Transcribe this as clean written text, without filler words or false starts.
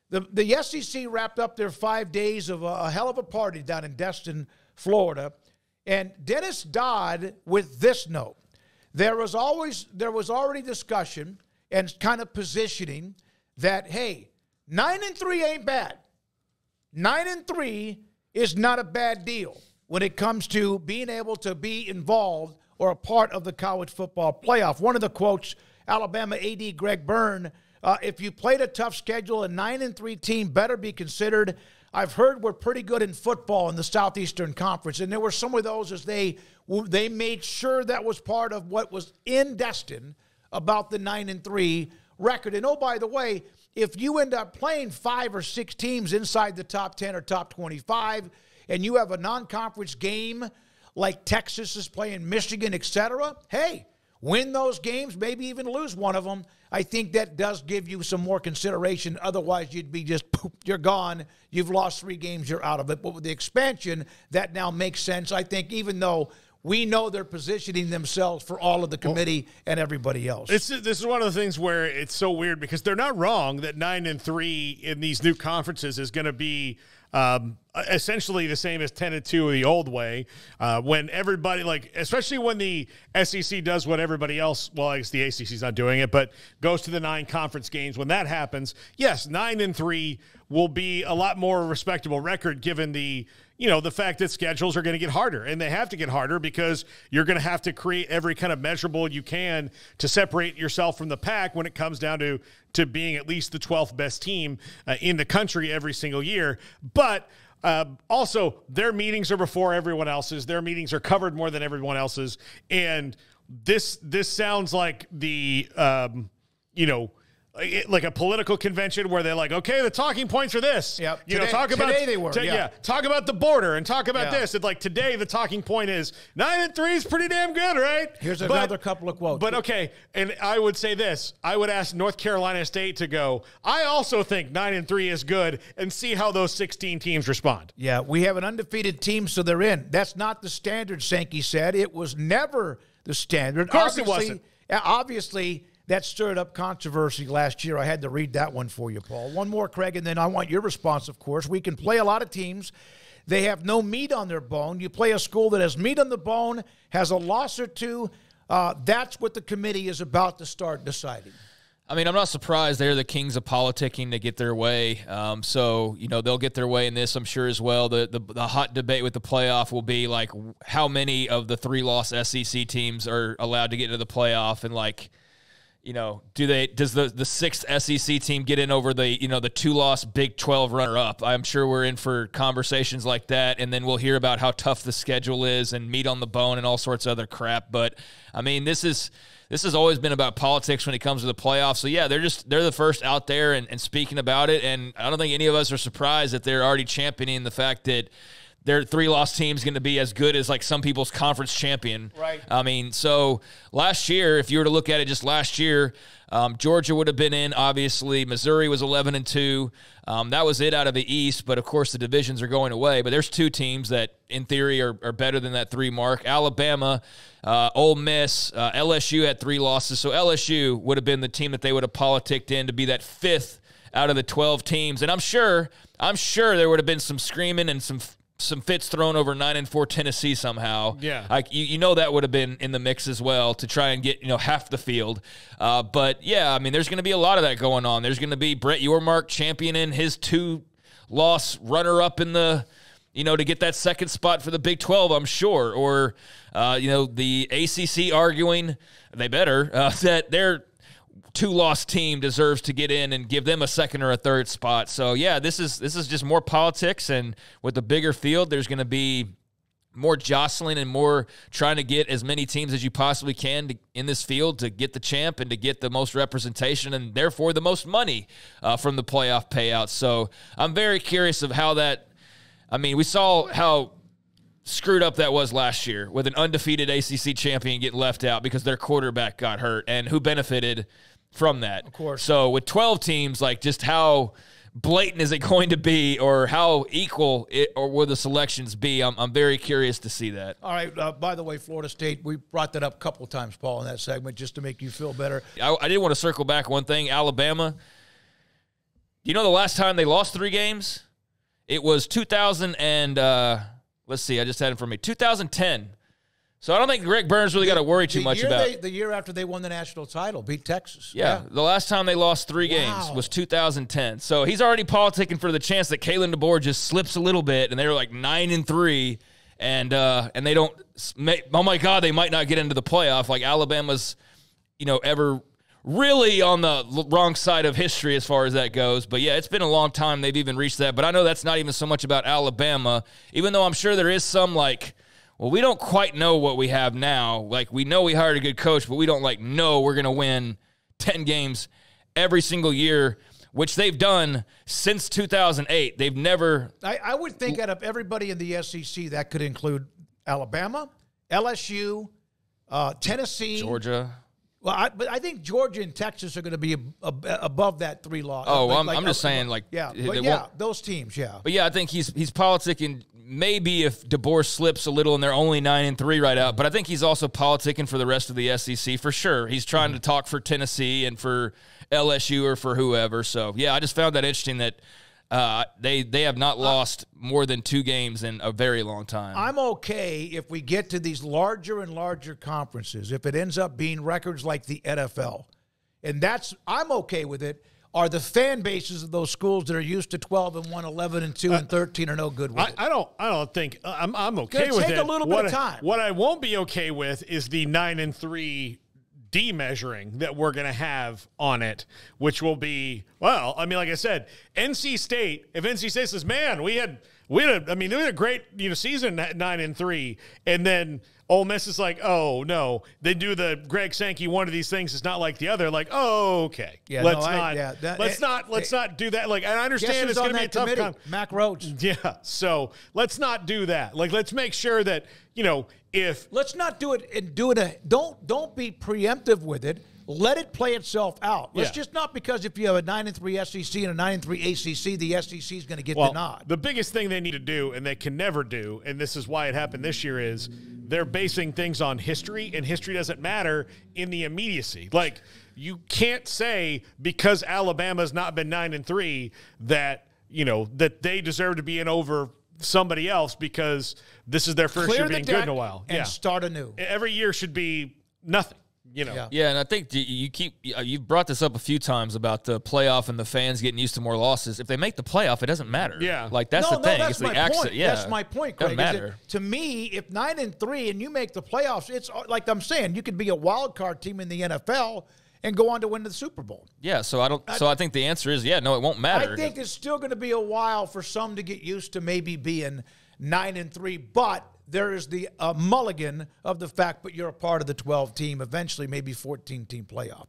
The SEC wrapped up their 5 days of a hell of a party down in Destin, Florida. And Dennis Dodd with this note. There was already discussion and kind of positioning that, hey, 9-3 ain't bad. 9-3 is not a bad deal when it comes to being able to be involved or a part of the college football playoff. One of the quotes, Alabama AD Greg Byrne, if you played a tough schedule, a 9-3 team better be considered. I've heard we're pretty good in football in the Southeastern Conference, and there were some of those as they made sure that was part of what was in Destin about the 9-3 record. And, oh, by the way, if you end up playing 5 or 6 teams inside the top 10 or top 25, and you have a non-conference game like Texas is playing Michigan, etc., hey, win those games, maybe even lose one of them. I think that does give you some more consideration. Otherwise, you'd be just, poof, you're gone. You've lost 3 games, you're out of it. But with the expansion, that now makes sense. I think even though we know they're positioning themselves for all of the committee and everybody else. This is one of the things where it's so weird because they're not wrong that 9-3 in these new conferences is going to be essentially the same as 10-2 the old way. When everybody, like, especially when the SEC does what everybody else, well, I guess the ACC's not doing it, but goes to the 9 conference games. When that happens, yes, 9-3 will be a lot more respectable record given the fact that schedules are going to get harder, and they have to get harder because you're going to have to create every kind of measurable you can to separate yourself from the pack when it comes down to being at least the 12th best team in the country every single year. But also, their meetings are before everyone else's. Their meetings are covered more than everyone else's. And this sounds like the, like a political convention where they're like, okay, the talking points are this. Yep. Today they were. Talk about the border and talk about this. And like today, the talking point is 9-3 is pretty damn good, right? Here's another couple of quotes. But okay, and I would say this. I would ask North Carolina State to go, I also think 9-3 is good, and see how those 16 teams respond. Yeah, we have an undefeated team, so they're in. That's not the standard, Sankey said. It was never the standard. Of course it wasn't. Obviously, that stirred up controversy last year. I had to read that one for you, Paul. One more, Craig, and then I want your response, of course. We can play a lot of teams. They have no meat on their bone. You play a school that has meat on the bone, has a loss or two. That's what the committee is about to start deciding. I mean, I'm not surprised they're the kings of politicking to get their way. So, they'll get their way in this, I'm sure, as well. The hot debate with the playoff will be, like, how many of the 3-loss SEC teams are allowed to get into the playoff, and, like, does the 6th SEC team get in over the 2-loss Big 12 runner-up? I'm sure we're in for conversations like that, and then we'll hear about how tough the schedule is and meat on the bone and all sorts of other crap. But, I mean, this has always been about politics when it comes to the playoffs. So, yeah, they're the first out there and speaking about it, and I don't think any of us are surprised that they're already championing the fact that their 3-loss team's going to be as good as, like, some people's conference champion. Right. I mean, so last year, if you were to look at it just last year, Georgia would have been in, obviously. Missouri was 11-2. That was it out of the East, but, of course, the divisions are going away. But there's 2 teams that, in theory, are better than that 3 mark. Alabama, Ole Miss, LSU had 3 losses. So LSU would have been the team that they would have politicked in to be that 5th out of the 12 teams. And I'm sure there would have been some screaming and some fits thrown over 9-4 Tennessee somehow. Yeah. Like, that would have been in the mix as well to try and get, half the field. But, yeah, I mean, there's going to be a lot of that going on. There's going to be Brett Yormark championing his 2-loss runner-up in the, to get that 2nd spot for the Big 12, I'm sure. Or, the ACC arguing, they better, that they're 2-loss team deserves to get in and give them a 2nd or a 3rd spot. So, yeah, this is just more politics, and with the bigger field, there's going to be more jostling and more trying to get as many teams as you possibly can in this field to get the champ and to get the most representation and, therefore, the most money from the playoff payouts. So I'm very curious of how that – I mean, we saw how screwed up that was last year with an undefeated ACC champion getting left out because their quarterback got hurt, and who benefited – from that. Of course. So with 12 teams, like, just how blatant is it going to be, or how equal or will the selections be? I'm very curious to see that. All right. By the way, Florida State, we brought that up a couple of times, Paul, in that segment, just to make you feel better. I did want to circle back one thing. Alabama, you know the last time they lost 3 games? It was 2000 and let's see, I just had it for me. 2010. So I don't think Greg Burns really got to worry too much about the year after they won the national title, beat Texas. Yeah, the last time they lost 3 games was 2010. So he's already politicking for the chance that Kalen DeBoer just slips a little bit, and they were like 9-3, and they don't. Oh my God, they might not get into the playoff. Like Alabama's, ever really on the wrong side of history as far as that goes. But yeah, it's been a long time they've even reached that. But I know that's not even so much about Alabama, even though I'm sure there is some well, we don't quite know what we have now. Like, we know we hired a good coach, but we don't, know we're going to win 10 games every single year, which they've done since 2008. They've never... I would think out of everybody in the SEC, that could include Alabama, LSU, Tennessee. Georgia. Well, but I think Georgia and Texas are going to be above that 3 loss. Oh, I'm just saying, those teams, yeah. But yeah, I think he's politicking. Maybe if DeBoer slips a little and they're only 9-3 right out, but I think he's also politicking for the rest of the SEC for sure. He's trying to talk for Tennessee and for LSU or for whoever. So yeah, I just found that interesting that they have not lost more than 2 games in a very long time. I'm okay if we get to these larger and larger conferences, if it ends up being records like the NFL. And I'm okay with it. Are the fan bases of those schools that are used to 12-1, 11-2, and 13 are no good with it? I don't think I'm okay with it. Take a little bit of time. What I won't be okay with is the 9-3 demeasuring that we're going to have on it, which will be, well, I mean, like I said, NC State. If NC State says, "Man, we had a great season at 9-3," and then Ole Miss is like, "Oh no," they do the Greg Sankey. One of these things is not like the other. Like, oh, okay, yeah, let's not do that. Like, and I understand it's going to be a tough Mac Rhodes. Yeah, so let's not do that. Like, let's make sure that if let's not do it and do it. Don't be preemptive with it. Let it play itself out. Let's just not because if you have a 9-3 SEC and a 9-3 ACC, the SEC is going to get the nod. The biggest thing they need to do, and they can never do, and this is why it happened this year, is they're basing things on history, and history doesn't matter in the immediacy. Like, you can't say because Alabama's not been 9-3 that that they deserve to be in over somebody else because this is their first year being good in a while. And start anew. Every year should be nothing. Yeah, and I think you've brought this up a few times about the playoff and the fans getting used to more losses. If they make the playoff, it doesn't matter. Yeah, that's the thing. That's it's my the point. Yeah, that's my point, Craig. Doesn't matter. To me, if 9-3 and you make the playoffs, it's like I'm saying, you could be a wild card team in the NFL and go on to win the Super Bowl. Yeah, so I think the answer is it won't matter. I think it's still going to be a while for some to get used to maybe being 9-3, but there is the mulligan of the fact, but you're a part of the 12 team, eventually maybe 14 team playoff.